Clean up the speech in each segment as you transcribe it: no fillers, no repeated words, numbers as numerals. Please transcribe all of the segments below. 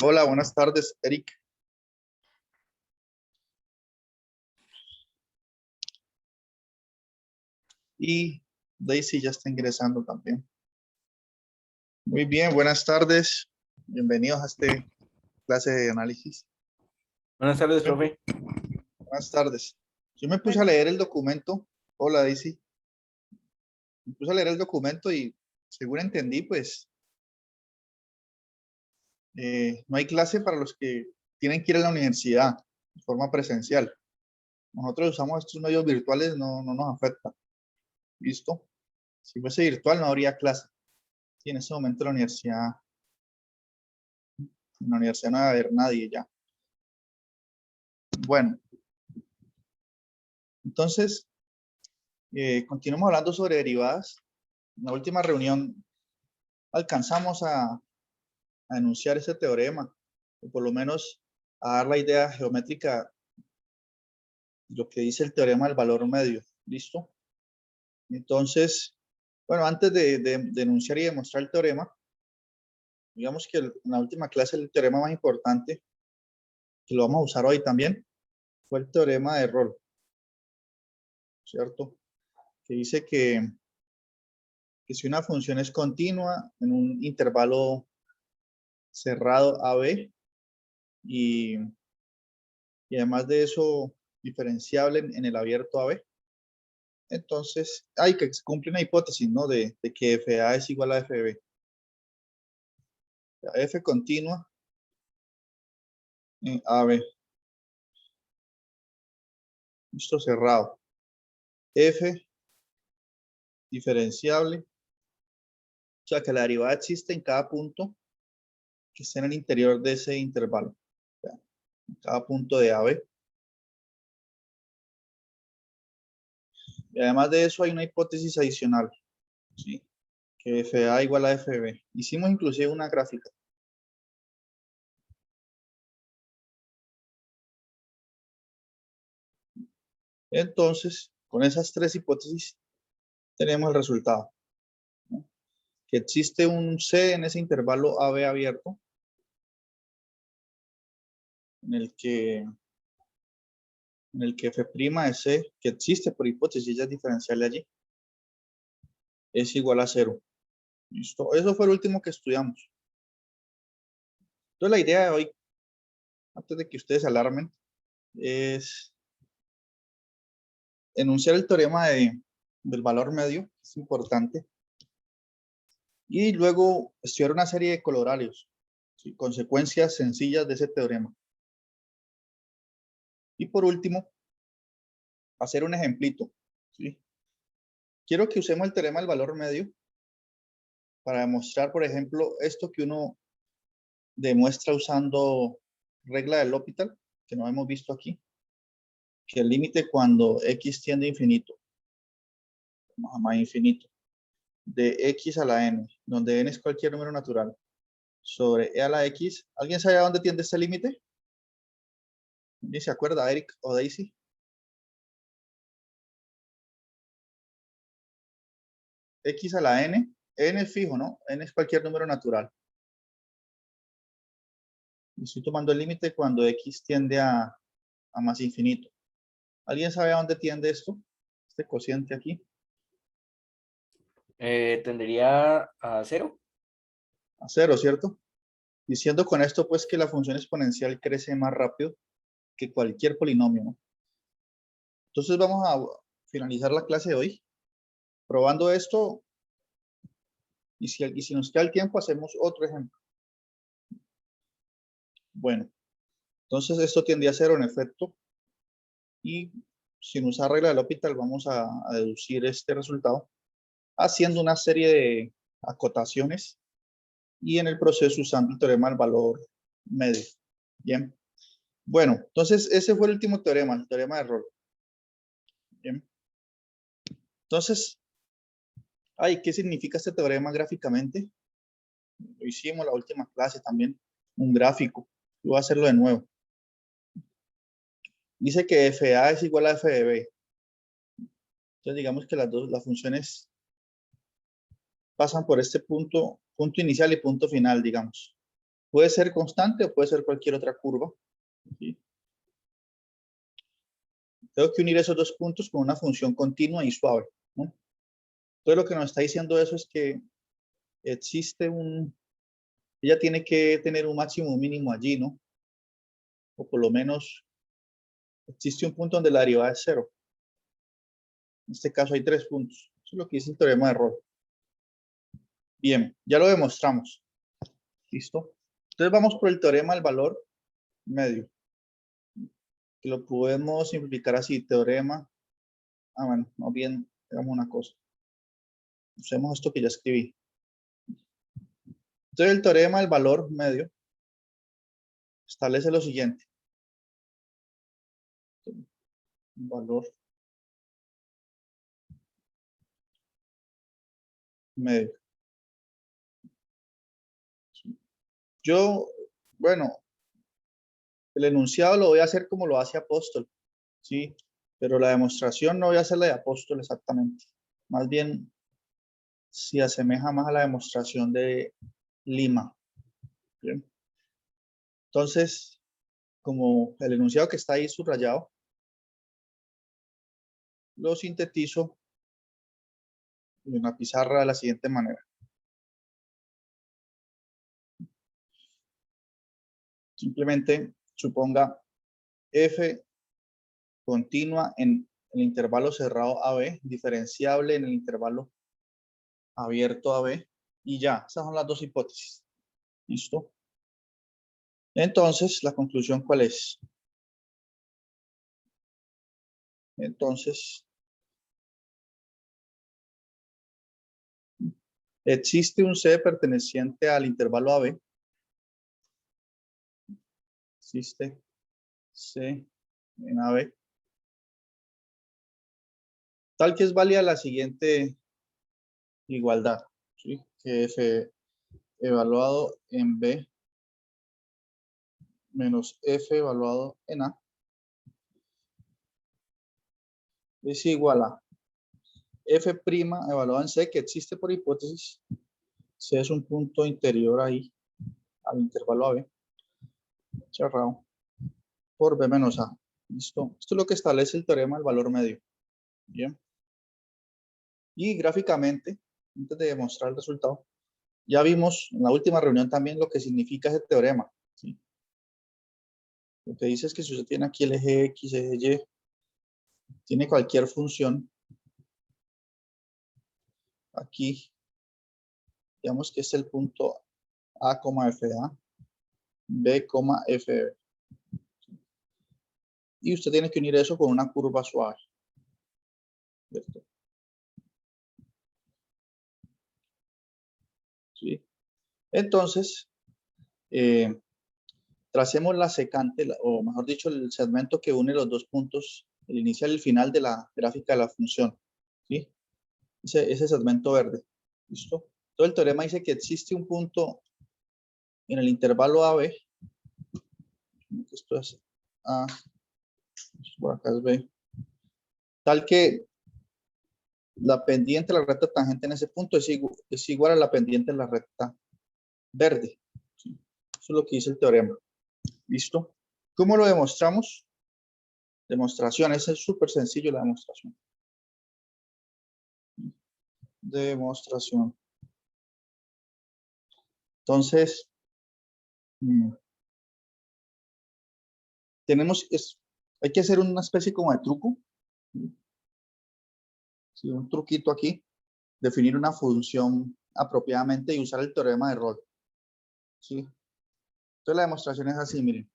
Hola, buenas tardes, Eric. Y Daisy ya está ingresando también. Muy bien, buenas tardes. Bienvenidos a esta clase de análisis. Buenas tardes, profe. Buenas tardes. Yo me puse a leer el documento. Hola, Daisy. Me puse a leer el documento y según entendí, pues no hay clase para los que tienen que ir a la universidad de forma presencial. Nosotros usamos estos medios virtuales, no nos afecta. ¿Listo? Si fuese virtual no habría clase. Y en ese momento en la universidad no va a haber nadie ya. Bueno, entonces, continuamos hablando sobre derivadas. En la última reunión alcanzamos a enunciar ese teorema, o por lo menos a dar la idea geométrica de lo que dice el teorema del valor medio. ¿Listo? Entonces, bueno, antes de enunciar y demostrar el teorema, digamos que en la última clase el teorema más importante, que lo vamos a usar hoy también, fue el teorema de Rolle, ¿cierto? Que dice que si una función es continua en un intervalo cerrado AB y además de eso diferenciable en el abierto AB, entonces hay que se cumple una hipótesis, ¿no? De que FA es igual a FB. F continua en AB. Esto cerrado. F diferenciable. O sea que la derivada existe en cada punto que esté en el interior de ese intervalo. O sea, en cada punto de AB. Y además de eso hay una hipótesis adicional, ¿sí? Que FA igual a FB. Hicimos inclusive una gráfica. Entonces, con esas tres hipótesis tenemos el resultado, ¿no? Que existe un C en ese intervalo AB abierto, en el que F' de C, que existe por hipótesis, ya es diferencial allí, es igual a 0. ¿Listo? Eso fue lo último que estudiamos. Entonces la idea de hoy, antes de que ustedes se alarmen, es enunciar el teorema del valor medio, es importante, y luego estudiar una serie de colorearios, ¿sí? Consecuencias sencillas de ese teorema. Y por último, hacer un ejemplito, ¿sí? Quiero que usemos el teorema del valor medio para demostrar, por ejemplo, esto que uno demuestra usando regla del L'Hopital, que no hemos visto aquí, que el límite cuando x tiende a infinito, más infinito, de x a la n, donde n es cualquier número natural, sobre e a la x. ¿Alguien sabe a dónde tiende este límite? ¿Ni se acuerda, Eric o Daisy? X a la n, n es fijo, ¿no? N es cualquier número natural. Y estoy tomando el límite cuando x tiende a más infinito. ¿Alguien sabe a dónde tiende esto? Este cociente aquí. Tendría a 0. A 0, ¿cierto? Diciendo con esto, pues, que la función exponencial crece más rápido que cualquier polinomio, ¿no? Entonces vamos a finalizar la clase de hoy probando esto y si nos queda el tiempo hacemos otro ejemplo. Bueno, entonces esto tiende a 0 en efecto y sin usar regla del L'Hopital vamos a deducir este resultado haciendo una serie de acotaciones y en el proceso usando el teorema del valor medio. Bien. Bueno, entonces ese fue el último teorema, el teorema de Rolle. Bien. Entonces, ¿qué significa este teorema gráficamente? Lo hicimos la última clase también, un gráfico. Yo voy a hacerlo de nuevo. Dice que FA es igual a F de B. Entonces digamos que las funciones pasan por este punto inicial y punto final, digamos. Puede ser constante o puede ser cualquier otra curva. ¿Sí? Tengo que unir esos dos puntos con una función continua y suave, ¿no? Entonces lo que nos está diciendo eso es que existe ella tiene que tener un máximo mínimo allí, ¿no? O por lo menos existe un punto donde la derivada es 0. En este caso hay 3 puntos. Eso es lo que dice el teorema de Rolle. Bien, ya lo demostramos. ¿Listo? Entonces vamos por el teorema del valor medio. Que lo podemos simplificar así, teorema. Bueno, más bien, hagamos una cosa. Usemos esto que ya escribí. Entonces el teorema del valor medio establece lo siguiente. Valor medio. Yo, bueno, el enunciado lo voy a hacer como lo hace Apóstol, ¿sí? Pero la demostración no voy a hacer la de Apóstol exactamente. Más bien, se asemeja más a la demostración de Lima. ¿Bien? Entonces, como el enunciado que está ahí subrayado, lo sintetizo en una pizarra de la siguiente manera. Simplemente suponga f continua en el intervalo cerrado AB, diferenciable en el intervalo abierto AB, y ya, esas son las dos hipótesis. ¿Listo? Entonces, la conclusión, ¿cuál es? Entonces, existe un C perteneciente al intervalo AB. Existe C en AB. Tal que es válida la siguiente igualdad, ¿sí? Que F evaluado en B menos F evaluado en A es igual a F' evaluado en C, que existe por hipótesis. C es un punto interior ahí al intervalo AB, cerrado, por B menos A. ¿Listo? Esto es lo que establece el teorema del valor medio. Bien. Y gráficamente, antes de demostrar el resultado, ya vimos en la última reunión también lo que significa ese teorema. ¿Sí? Lo que dice es que si usted tiene aquí el eje X, eje Y, tiene cualquier función, aquí, digamos que es el punto A, FA, B, FB. Y usted tiene que unir eso con una curva suave. ¿Cierto? ¿Sí? Entonces, tracemos la secante, o mejor dicho, el segmento que une los dos puntos, el inicial y el final de la gráfica de la función. ¿Sí? Ese segmento verde. ¿Listo? Todo el teorema dice que existe un punto en el intervalo AB, esto es A, por acá es B, tal que la pendiente de la recta tangente en ese punto es igual a la pendiente de la recta verde. ¿Sí? Eso es lo que dice el teorema. ¿Listo? ¿Cómo lo demostramos? Demostración, es súper sencillo la demostración. Demostración. Entonces, hay que hacer una especie como de truco. ¿Sí? Un truquito aquí. Definir una función apropiadamente y usar el teorema de Rolle. ¿Sí? Entonces la demostración es así, miren.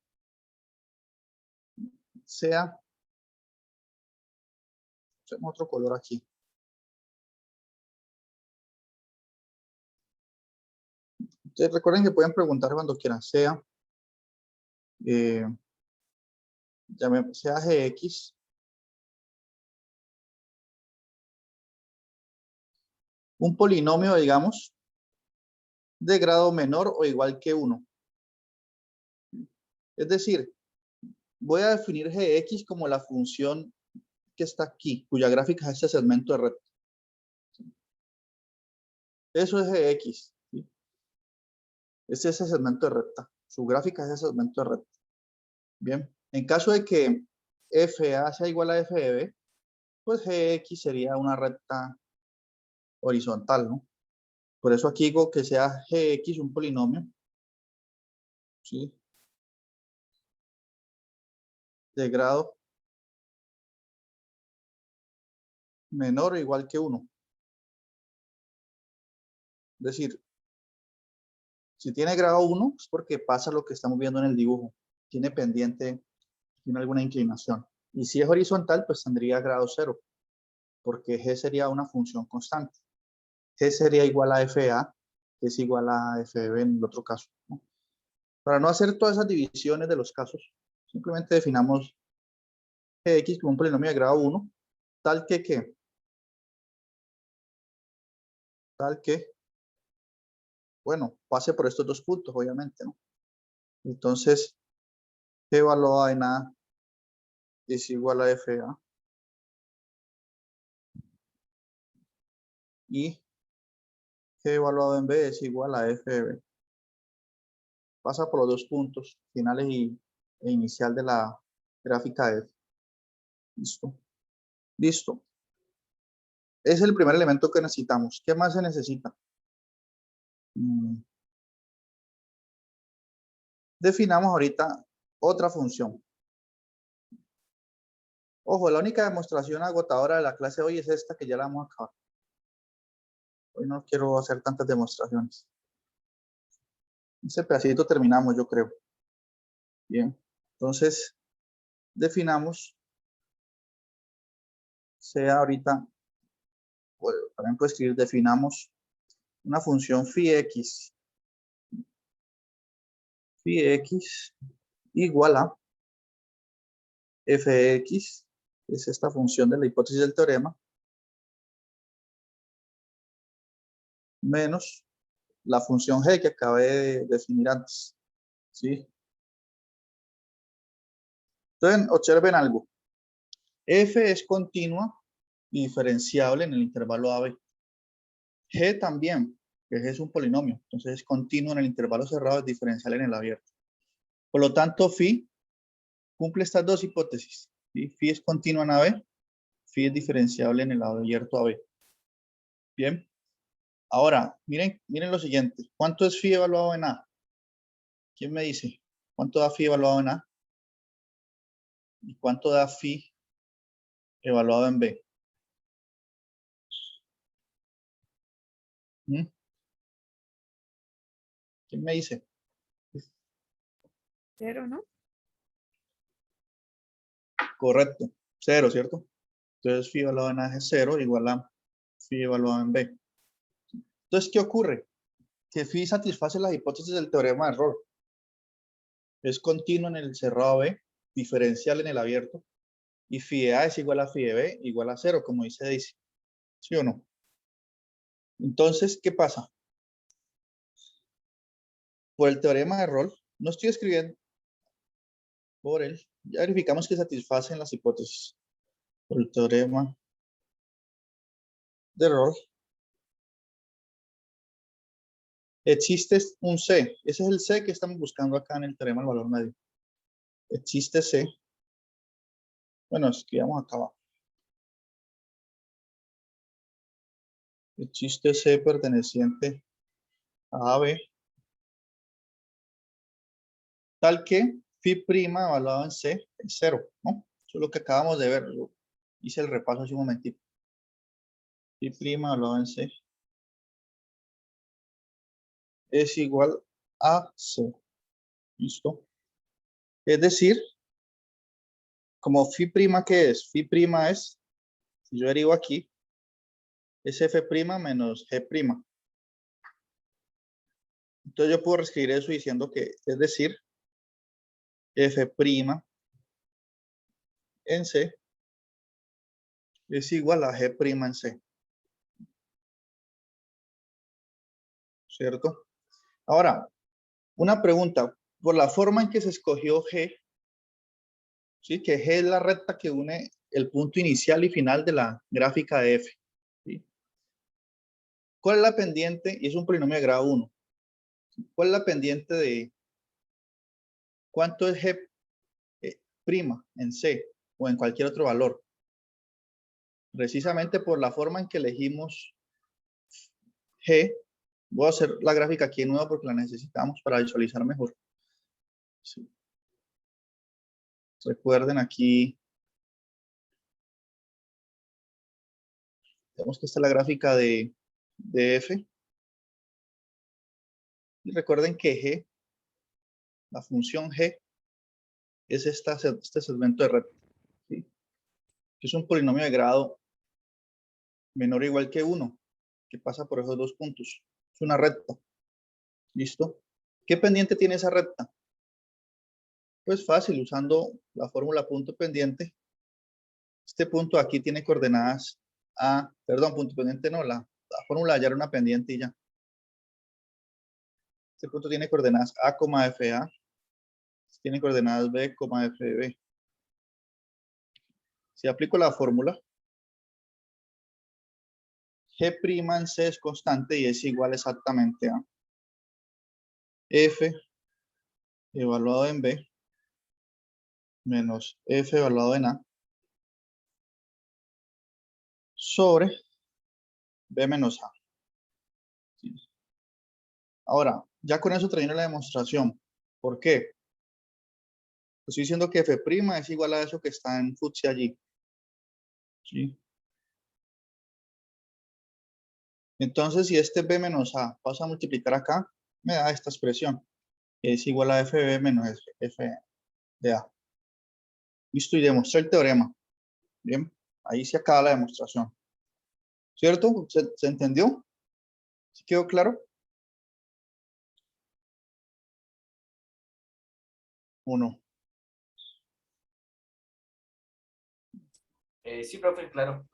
Sea, usemos otro color aquí. Entonces recuerden que pueden preguntar cuando quieran. Sea, sea Gx, un polinomio, digamos, de grado menor o igual que 1. Es decir, voy a definir Gx como la función que está aquí, cuya gráfica es este segmento de recta. Eso es Gx. ¿Sí? Este es el segmento de recta. Su gráfica es el segmento de recta. Bien. En caso de que FA sea igual a FB, pues GX sería una recta horizontal, ¿no? Por eso aquí digo que sea GX un polinomio, ¿sí? De grado menor o igual que 1. Es decir, si tiene grado 1 es porque pasa lo que estamos viendo en el dibujo. Tiene pendiente, tiene alguna inclinación. Y si es horizontal, pues tendría grado 0, porque G sería una función constante. G sería igual a FA, que es igual a FB en el otro caso, ¿no? Para no hacer todas esas divisiones de los casos, simplemente definamos X como un polinomio de grado 1, tal que, bueno, pase por estos dos puntos, obviamente, ¿no? Entonces, G evaluado en A es igual a FA y G evaluado en B es igual a FB. Pasa por los dos puntos finales e inicial de la gráfica de F. Listo. Listo. Es el primer elemento que necesitamos. ¿Qué más se necesita? Definamos ahorita otra función. Ojo, la única demostración agotadora de la clase de hoy es esta, que ya la vamos a acabar. Hoy no quiero hacer tantas demostraciones. Ese pedacito terminamos, yo creo. Bien. Entonces, definamos, sea ahorita, bueno, por ejemplo, escribir, definamos una función phi x igual a fx, es esta función de la hipótesis del teorema, menos la función g que acabé de definir antes, ¿sí? Entonces, observen algo. F es continua y diferenciable en el intervalo AB. G también, que G es un polinomio, entonces es continuo en el intervalo cerrado, es diferencial en el abierto. Por lo tanto, phi cumple estas dos hipótesis, ¿sí? Phi es continua en AB, phi es diferenciable en el abierto AB. Bien. Ahora, miren lo siguiente. ¿Cuánto es phi evaluado en A? ¿Quién me dice? ¿Cuánto da phi evaluado en A? ¿Y cuánto da phi evaluado en B? ¿Mm? ¿Quién me dice? 0, ¿no? Correcto. 0, ¿cierto? Entonces phi evaluado en A es 0 igual a phi evaluado en B. Entonces, ¿qué ocurre? Que phi satisface las hipótesis del teorema de error. Es continuo en el cerrado B, diferencial en el abierto, y phi de A es igual a phi de B igual a 0, como dice Daisy. ¿Sí o no? Entonces, ¿qué pasa? Por el teorema de error, no estoy escribiendo por él, ya verificamos que satisfacen las hipótesis. Por el teorema de error, existe un C. Ese es el C que estamos buscando acá en el teorema del valor medio. Existe C. Bueno, escribamos acá abajo. Existe C perteneciente a AB, tal que phi prima evaluado en C es 0, ¿no? Eso es lo que acabamos de ver. Yo hice el repaso hace un momentito. Phi prima evaluado en C es igual a C. ¿Listo? Es decir, como phi prima, ¿qué es? Phi prima es, si yo derivo aquí, es F prima menos G prima. Entonces yo puedo reescribir eso diciendo que, es decir, F prima en C es igual a G prima en C. ¿Cierto? Ahora, una pregunta. Por la forma en que se escogió G, ¿sí? Que G es la recta que une el punto inicial y final de la gráfica de F, ¿sí? ¿Cuál es la pendiente? Y es un polinomio de grado 1. ¿Cuál es la pendiente de cuánto es G prima en C o en cualquier otro valor? Precisamente por la forma en que elegimos G, voy a hacer la gráfica aquí de nuevo porque la necesitamos para visualizar mejor. Sí. Recuerden aquí, vemos que esta es la gráfica de F. Y recuerden que G, la función G, es este segmento de recta, ¿sí? Que es un polinomio de grado menor o igual que 1, que pasa por esos dos puntos. Es una recta. ¿Listo? ¿Qué pendiente tiene esa recta? Pues fácil, usando la fórmula punto pendiente. Este punto aquí tiene coordenadas A, perdón, punto pendiente no, la fórmula hallar una pendiente y ya. Este punto tiene coordenadas A, FA. Tiene coordenadas B, FB. Si aplico la fórmula, G' en C es constante y es igual exactamente a F evaluado en B menos F evaluado en A sobre B menos A. ¿Sí? Ahora, ya con eso termino la demostración. ¿Por qué? Estoy diciendo que F' es igual a eso que está en fucsia allí. ¿Sí? Entonces, si este B menos A pasa a multiplicar acá, me da esta expresión, que es igual a FB menos F de A. Listo, y demostré el teorema. Bien, ahí se acaba la demostración. ¿Cierto? ¿Se entendió? ¿Sí quedó claro? ¿O no? Sí, profe, claro.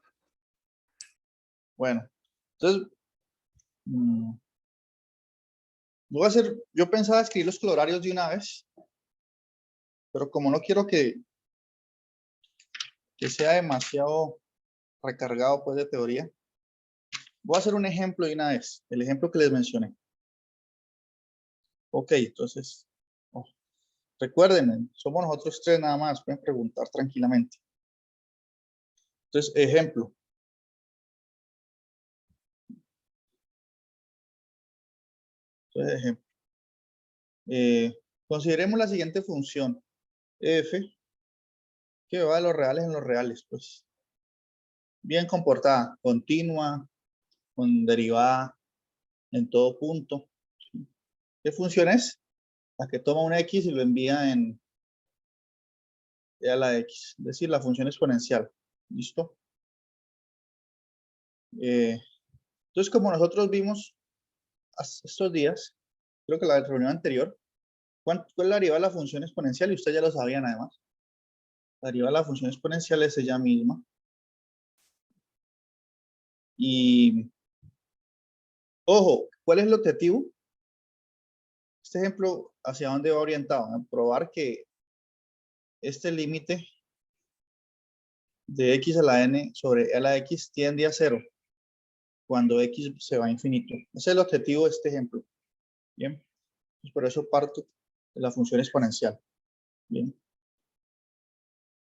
Bueno, entonces, voy a hacer, yo pensaba escribir los colorarios de una vez, pero como no quiero que sea demasiado recargado pues de teoría, voy a hacer un ejemplo de una vez, el ejemplo que les mencioné. Ok, entonces, oh, recuerden, somos nosotros tres nada más, pueden preguntar tranquilamente. Entonces, ejemplo. Entonces, ejemplo. Consideremos la siguiente función, f, que va de los reales en los reales, pues. Bien comportada, continua, con derivada en todo punto. ¿Qué función es? La que toma un x y lo envía a la x, es decir, la función exponencial. ¿Listo? Entonces, como nosotros vimos estos días, creo que la reunión anterior, ¿cuál es la derivada de la función exponencial? Y ustedes ya lo sabían además. La derivada de la función exponencial es ella misma. Y, ojo, ¿cuál es el objetivo? Este ejemplo, ¿hacia dónde va orientado? A probar que este límite de x a la n sobre a la x tiende a 0 cuando x se va a infinito. Ese es el objetivo de este ejemplo. Bien. Pues por eso parto de la función exponencial. Bien.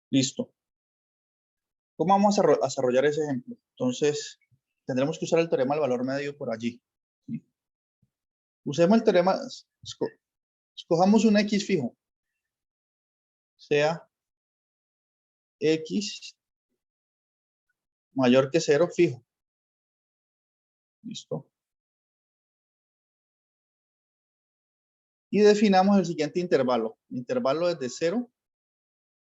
Listo. ¿Cómo vamos a desarrollar ese ejemplo? Entonces, tendremos que usar el teorema del valor medio por allí. ¿Sí? Usemos el teorema, escojamos un x fijo, sea x mayor que 0 fijo. ¿Listo? Y definamos el siguiente intervalo. Intervalo desde 0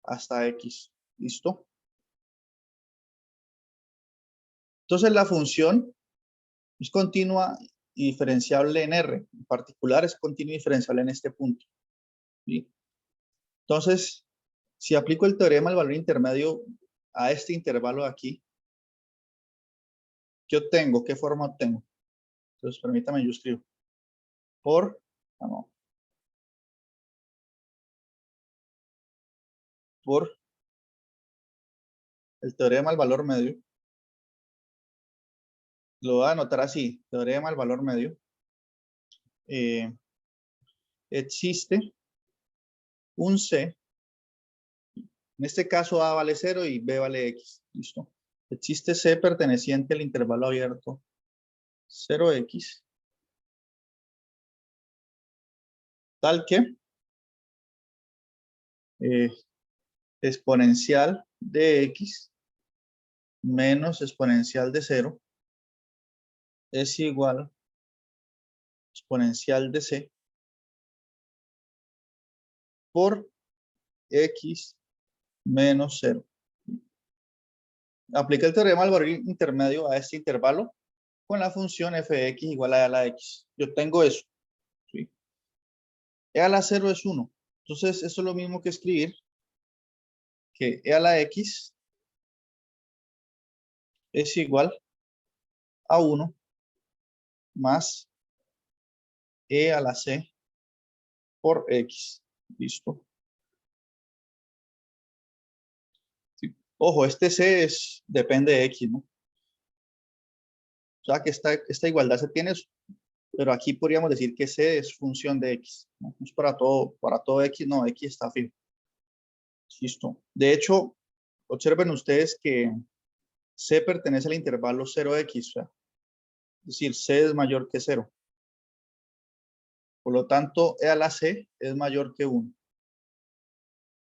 hasta x. ¿Listo? Entonces la función es continua y diferenciable en R. En particular es continua y diferenciable en este punto. ¿Sí? Entonces, si aplico el teorema del valor intermedio a este intervalo de aquí, ¿qué obtengo? ¿Qué forma obtengo? Entonces, permítame, yo escribo. Por el teorema del valor medio. Lo voy a anotar así, teorema del valor medio. existe un C. En este caso A vale 0 y B vale X. ¿Listo? Existe C perteneciente al intervalo abierto 0x, tal que exponencial de X menos exponencial de 0 es igual a exponencial de C por X menos 0. Aplica el teorema del valor intermedio a este intervalo con la función f de x igual a la x. Yo tengo eso. ¿Sí? E a la 0 es 1. Entonces, eso es lo mismo que escribir que e a la x es igual a 1 más e a la c por x. ¿Listo? Sí. Ojo, este c depende de x, ¿no? O sea que esta igualdad se tiene, pero aquí podríamos decir que c es función de x, ¿no? Es para todo x, no, x está fijo. Listo. De hecho, observen ustedes que c pertenece al intervalo 0x, o sea, es decir, c es mayor que 0. Por lo tanto, e a la c es mayor que 1.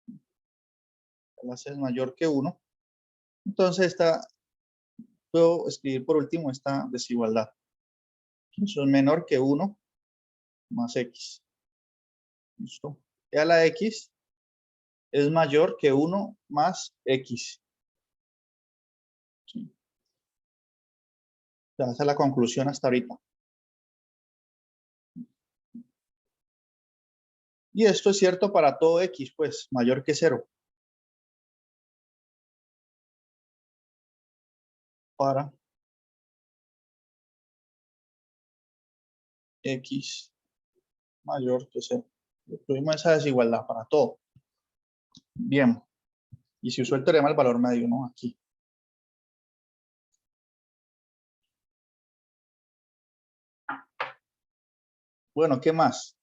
E a la c es mayor que 1. Entonces, puedo escribir por último esta desigualdad. Eso es menor que 1 más x. ¿Listo? E a la x es mayor que 1 más x. ¿Sí? Esa es la conclusión hasta ahorita. Y esto es cierto para todo x, pues, mayor que 0. Para x mayor que 0. Tuvimos esa desigualdad para todo. Bien. Y si usó el teorema del valor medio, ¿no? Aquí. Bueno, ¿qué más?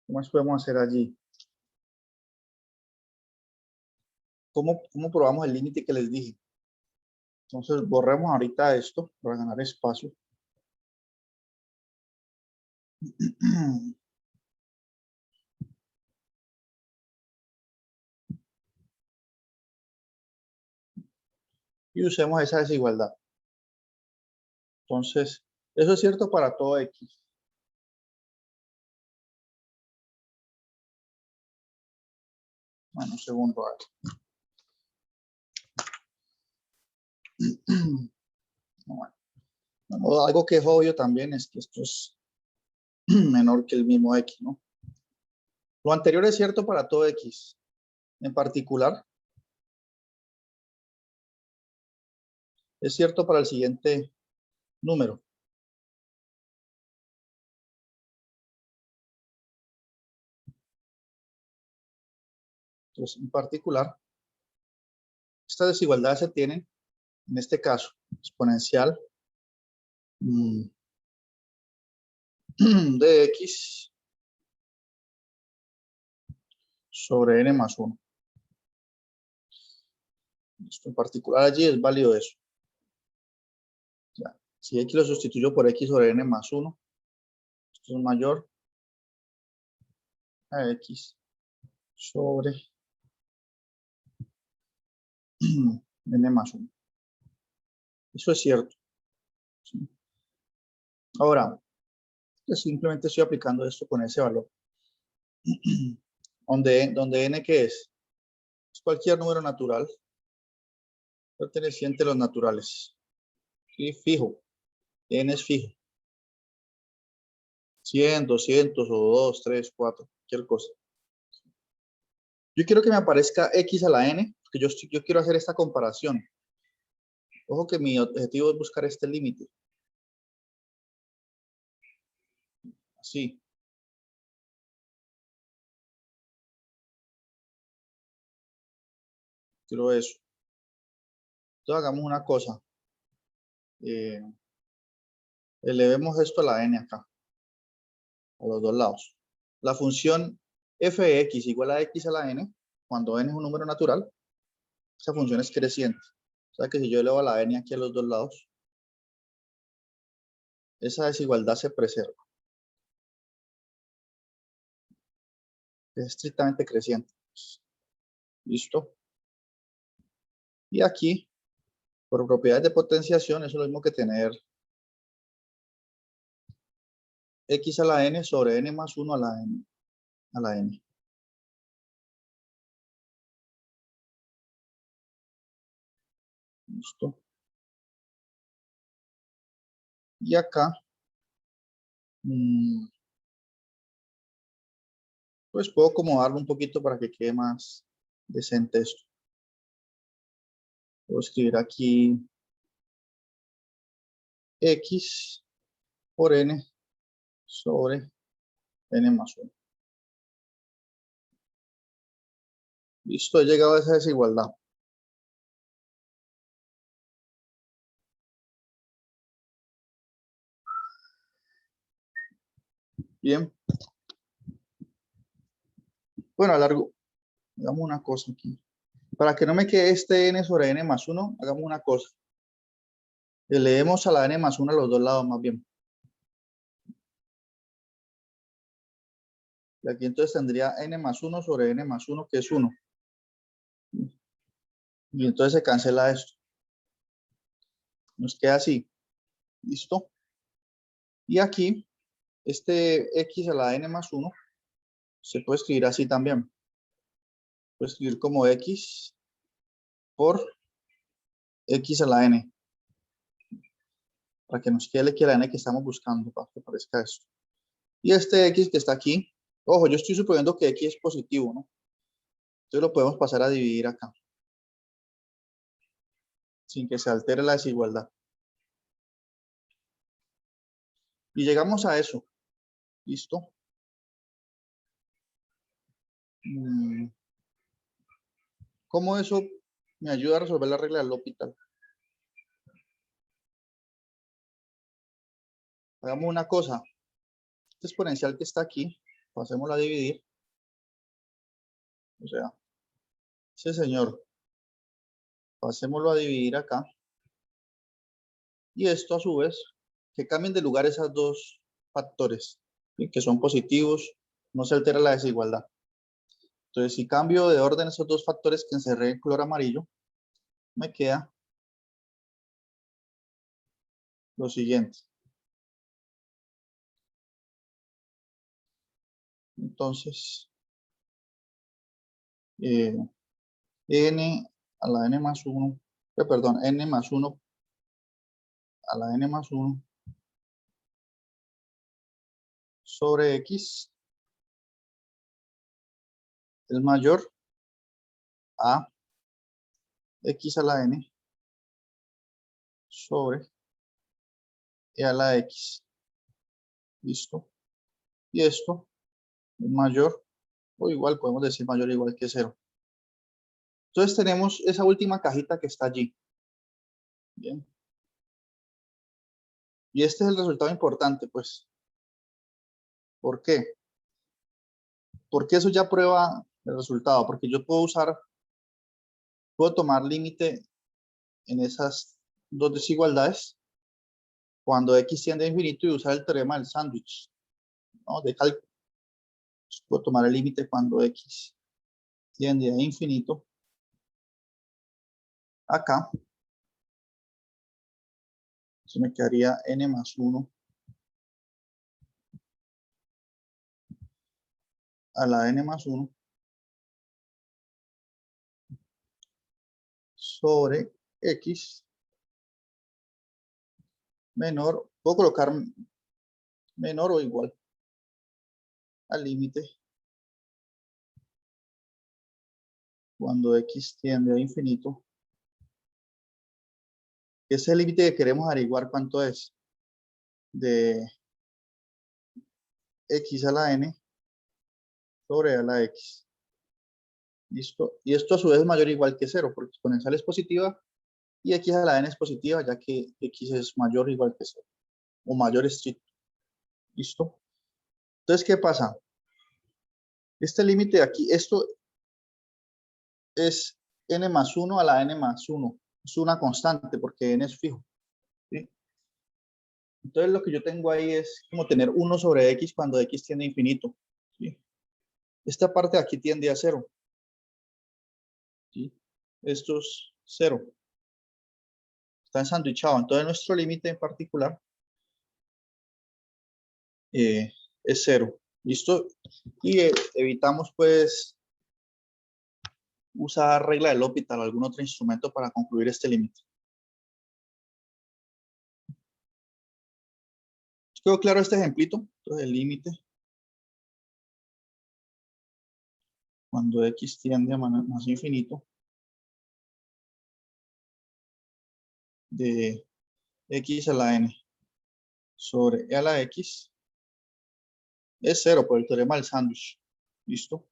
¿Qué más podemos hacer allí? ¿Cómo probamos el límite que les dije? Entonces, borremos ahorita esto para ganar espacio. Y usemos esa desigualdad. Entonces, eso es cierto para todo x. Bueno, un segundo. Bueno, algo que es obvio también es que esto es menor que el mismo x, ¿no? Lo anterior es cierto para todo x. En particular, es cierto para el siguiente número. Entonces, en particular, estas desigualdades se tienen, en este caso, exponencial de x sobre n más 1. Esto en particular allí es válido eso. Ya. Si x lo sustituyo por x sobre n más 1, esto es mayor a x sobre n más 1. Eso es cierto. ¿Sí? Ahora, pues simplemente estoy aplicando esto con ese valor. Donde n, ¿qué es? Es cualquier número natural perteneciente a los naturales. ¿Sí? Fijo. N es fijo. 100, 200 o 2, 3, 4, cualquier cosa. Yo quiero que me aparezca x a la n, porque yo quiero hacer esta comparación. Ojo que mi objetivo es buscar este límite. Así. Quiero eso. Entonces hagamos una cosa. Elevemos esto a la n acá, a los dos lados. La función f de x igual a x a la n, cuando n es un número natural, esa función es creciente. O sea que si yo elevo a la n aquí a los dos lados, esa desigualdad se preserva. Es estrictamente creciente. ¿Listo? Y aquí, por propiedades de potenciación, eso es lo mismo que tener x a la n sobre n más 1 a la n. A la n. ¿Listo? Y acá, pues puedo acomodarlo un poquito para que quede más decente esto. Puedo escribir aquí x por n sobre n más 1. Listo, he llegado a esa desigualdad. Bien. Bueno, alargo. Hagamos una cosa aquí. Para que no me quede este n sobre n más 1, hagamos una cosa. Elevemos a la n más 1 a los dos lados más bien. Y aquí entonces tendría n más 1 sobre n más 1, que es 1. Y entonces se cancela esto. Nos queda así. ¿Listo? Y aquí, este x a la n más 1 se puede escribir así también. Puede escribir como x por x a la n. Para que nos quede el x a la n que estamos buscando, para que aparezca esto. Y este x que está aquí, ojo, yo estoy suponiendo que x es positivo, ¿no? Entonces lo podemos pasar a dividir acá. Sin que se altere la desigualdad. Y llegamos a eso. ¿Listo? ¿Cómo eso me ayuda a resolver la regla del L'Hopital? Hagamos una cosa. Este exponencial que está aquí, pasémoslo a dividir. O sea, ese señor, pasémoslo a dividir acá. Y esto a su vez, que cambien de lugar esos dos factores, ¿sí? Que son positivos, no se altera la desigualdad. Entonces, si cambio de orden esos dos factores que encerré en color amarillo, me queda lo siguiente. Entonces, n a la n más 1, perdón, n más 1 a la n más 1 sobre x es mayor a x a la n sobre e a la x. ¿Listo? Y esto es mayor o igual, podemos decir mayor o igual que 0. Entonces tenemos esa última cajita que está allí. Bien. Y este es el resultado importante, pues. ¿Por qué? Porque eso ya prueba el resultado. Porque yo puedo tomar límite en esas dos desigualdades cuando x tiende a infinito y usar el teorema del sándwich, ¿no? De cálculo. Puedo tomar el límite cuando x tiende a infinito. Acá. Eso me quedaría n más 1 a la n más 1 sobre x menor, puedo colocar menor o igual al límite cuando x tiende a infinito. Ese es el límite que queremos averiguar cuánto es de x a la n sobre a la x. ¿Listo? Y esto a su vez es mayor o igual que 0, porque exponencial es positiva Y x a la n es positiva, ya que x es mayor o igual que 0. O mayor estricto. ¿Listo? Entonces, ¿qué pasa? Este límite de aquí, esto es n más 1 a la n más 1. Es una constante porque n es fijo. ¿Sí? Entonces, lo que yo tengo ahí es como tener 1 sobre x cuando x tiende a infinito. ¿Sí? Esta parte de aquí tiende a 0. ¿Sí? Esto es 0. Está ensanduichado. Entonces, nuestro límite en particular es 0. ¿Listo? Y evitamos, pues, usar regla de L'Hopital o algún otro instrumento para concluir este límite. ¿Quedó claro este ejemplito? Entonces, el límite cuando x tiende a más infinito de x a la n sobre e a la x es 0 por el teorema del sándwich. ¿Listo?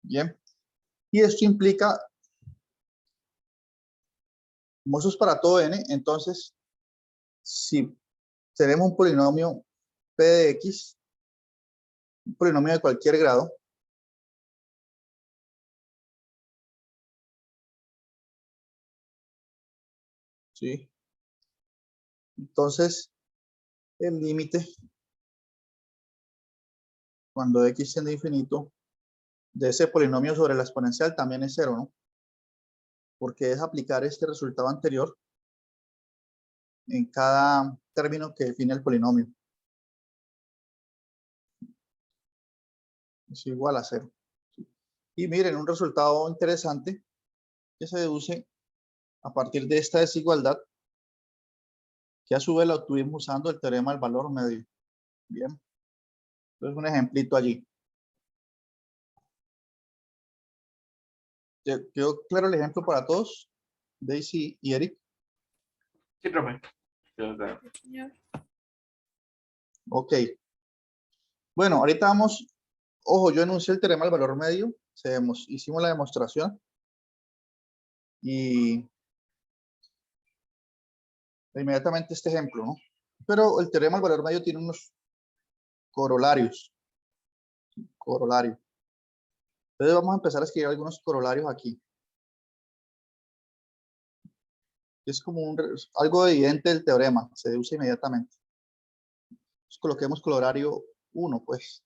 Bien. Y esto implica, como eso es para todo n, entonces, si tenemos un polinomio p de x, un polinomio de cualquier grado, ¿sí? Entonces, el límite cuando x tiende a infinito de ese polinomio sobre la exponencial también es 0, ¿no? Porque es aplicar este resultado anterior en cada término que define el polinomio. Es igual a 0. Y miren, un resultado interesante que se deduce a partir de esta desigualdad, que a su vez la obtuvimos usando el teorema del valor medio. Bien. Entonces, un ejemplito allí. ¿Quedó claro el ejemplo para todos? Daisy y Eric. Sí, profe. Señor. Ok. Bueno, ahorita vamos. Ojo, yo enuncié el teorema del valor medio. Hicimos la demostración. Y inmediatamente este ejemplo, ¿no? Pero el teorema del valor medio tiene unos corolarios. Corolarios. Entonces vamos a empezar a escribir algunos corolarios aquí. Es como algo evidente del teorema, se deduce inmediatamente. Entonces, coloquemos corolario 1, pues.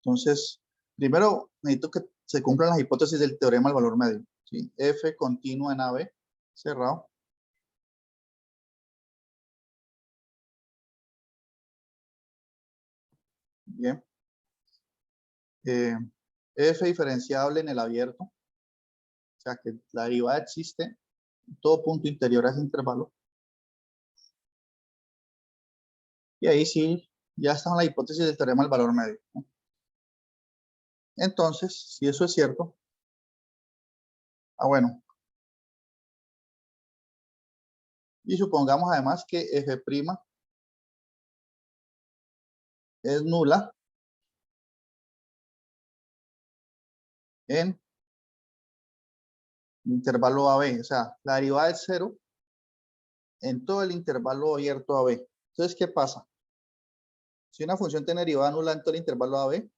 Entonces, primero necesito que se cumplan las hipótesis del teorema del valor medio. ¿Sí? F continua en AB, cerrado. Bien. F diferenciable en el abierto. O sea que la derivada existe en todo punto interior a ese intervalo. Y ahí sí, ya están las hipótesis del teorema del valor medio, ¿no? Entonces, si eso es cierto, bueno. Y supongamos además que F' es nula en el intervalo AB. O sea, la derivada es 0 en todo el intervalo abierto AB. Entonces, ¿qué pasa? Si una función tiene derivada nula en todo el intervalo AB,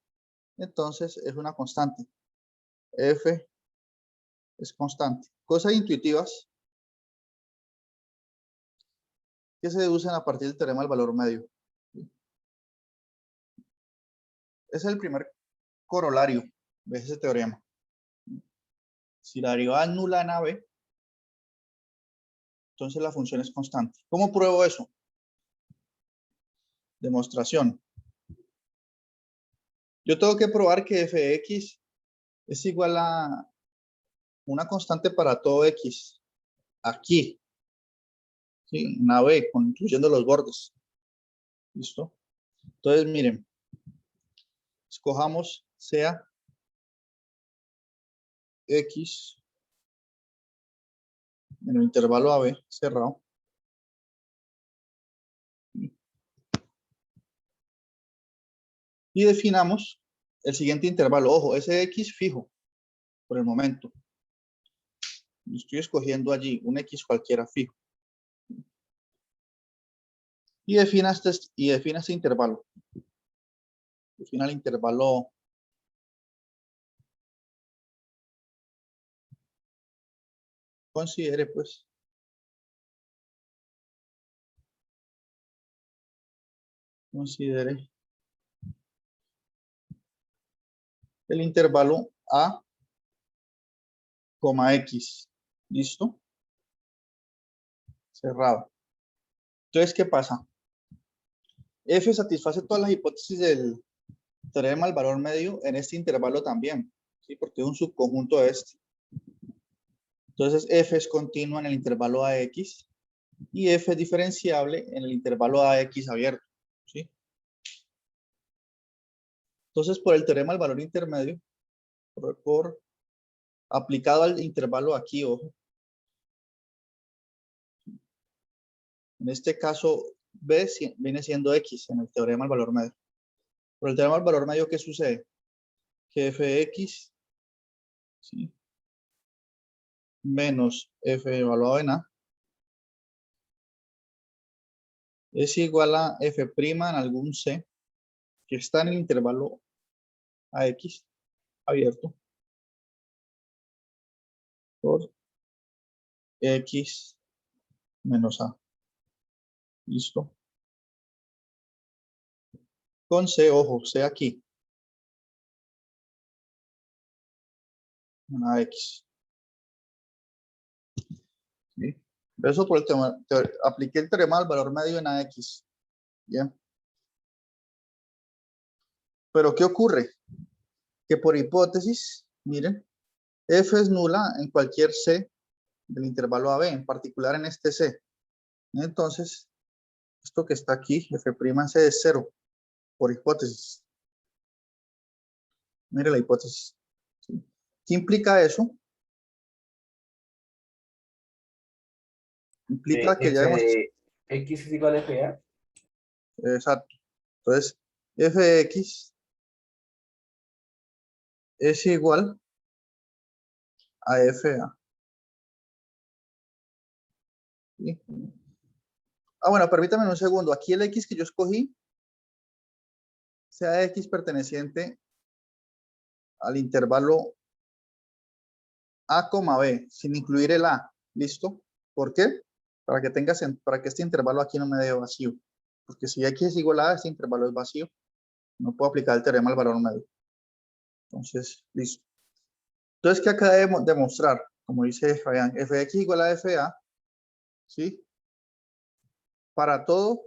entonces es una constante. F es constante. Cosas intuitivas que se deducen a partir del teorema del valor medio. Ese es el primer corolario de ese teorema. Si la derivada es nula en AB, entonces la función es constante. ¿Cómo pruebo eso? Demostración. Yo tengo que probar que f de x es igual a una constante para todo x. Aquí. ¿Sí? En AB, incluyendo los bordes. ¿Listo? Entonces, miren. Escojamos sea x en el intervalo AB cerrado. Y definamos el siguiente intervalo. Ojo, ese x fijo. por el momento. Estoy escogiendo allí un X cualquiera fijo. Y defina este intervalo. Defina el intervalo considere pues el intervalo A, X. ¿Listo? Cerrado. Entonces, ¿qué pasa? F satisface todas las hipótesis del teorema del valor medio en este intervalo también, ¿sí? Porque es un subconjunto de este. Entonces, F es continua en el intervalo AX y F es diferenciable en el intervalo AX abierto, ¿sí? Entonces, por el teorema del valor intermedio, aplicado al intervalo aquí, ojo. En este caso, B viene siendo X en el teorema del valor medio. Por el teorema del valor medio, ¿qué sucede? Que Fx, ¿sí?, menos F evaluado en A es igual a F' en algún C que está en el intervalo AX abierto por X menos A. ¿Listo? Con C, ojo, C aquí. Una X. ¿Sí? Eso por el tema, apliqué el teorema del valor medio en AX. Bien. Pero ¿qué ocurre? Que por hipótesis, miren, F es nula en cualquier C del intervalo AB, en particular en este C. Entonces, esto que está aquí, F' en C es 0, por hipótesis. Mire la hipótesis. ¿Sí? ¿Qué implica eso? Implica que ya hemos... X es igual a FA. Exacto. Entonces, Fx es igual a FA. ¿Sí? Ah, bueno, permítame un segundo. Aquí el X que yo escogí sea X perteneciente al intervalo A, B, sin incluir el A. ¿Listo? ¿Por qué? Para que este intervalo aquí no me dé vacío. Porque si X es igual a este intervalo es vacío. No puedo aplicar el teorema del valor medio. Entonces, listo. Entonces, ¿qué acá debemos demostrar? Como dice Fabián, Fx igual a FA, ¿sí? Para todo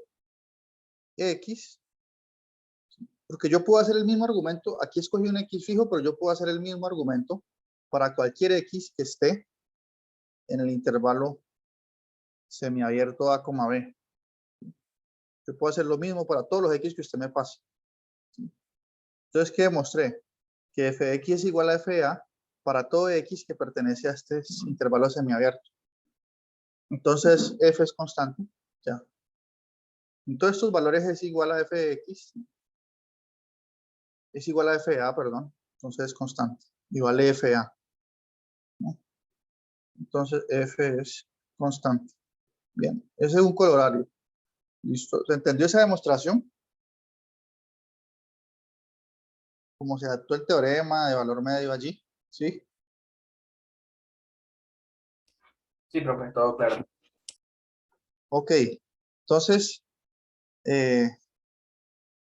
X, porque yo puedo hacer el mismo argumento, aquí escogí un X fijo, pero yo puedo hacer el mismo argumento para cualquier X que esté en el intervalo semiabierto A, B. Yo puedo hacer lo mismo para todos los X que usted me pase. Entonces, ¿qué demostré? Que Fx es igual a FA para todo X que pertenece a este intervalo semiabierto. Entonces, F es constante. Ya. Entonces, estos valores es igual a Fx. Es igual a FA, perdón. Entonces, es constante. Y vale FA. ¿No? Entonces, F es constante. Bien. Ese es un colorario. ¿Listo? ¿Se entendió esa demostración? Como se adaptó el teorema de valor medio allí. ¿Sí? Sí, profe, todo claro. Ok. Entonces,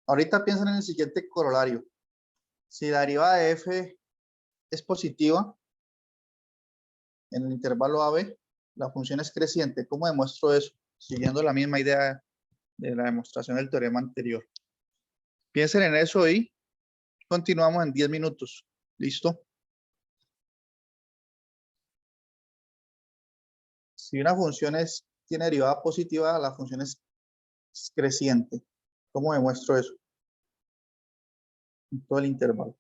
ahorita piensen en el siguiente corolario. Si la derivada de F es positiva en el intervalo AB, la función es creciente. ¿Cómo demuestro eso? Siguiendo la misma idea de la demostración del teorema anterior. Piensen en eso y continuamos en 10 minutos. ¿Listo? Si una función tiene derivada positiva, la función es creciente. ¿Cómo demuestro eso? En todo el intervalo.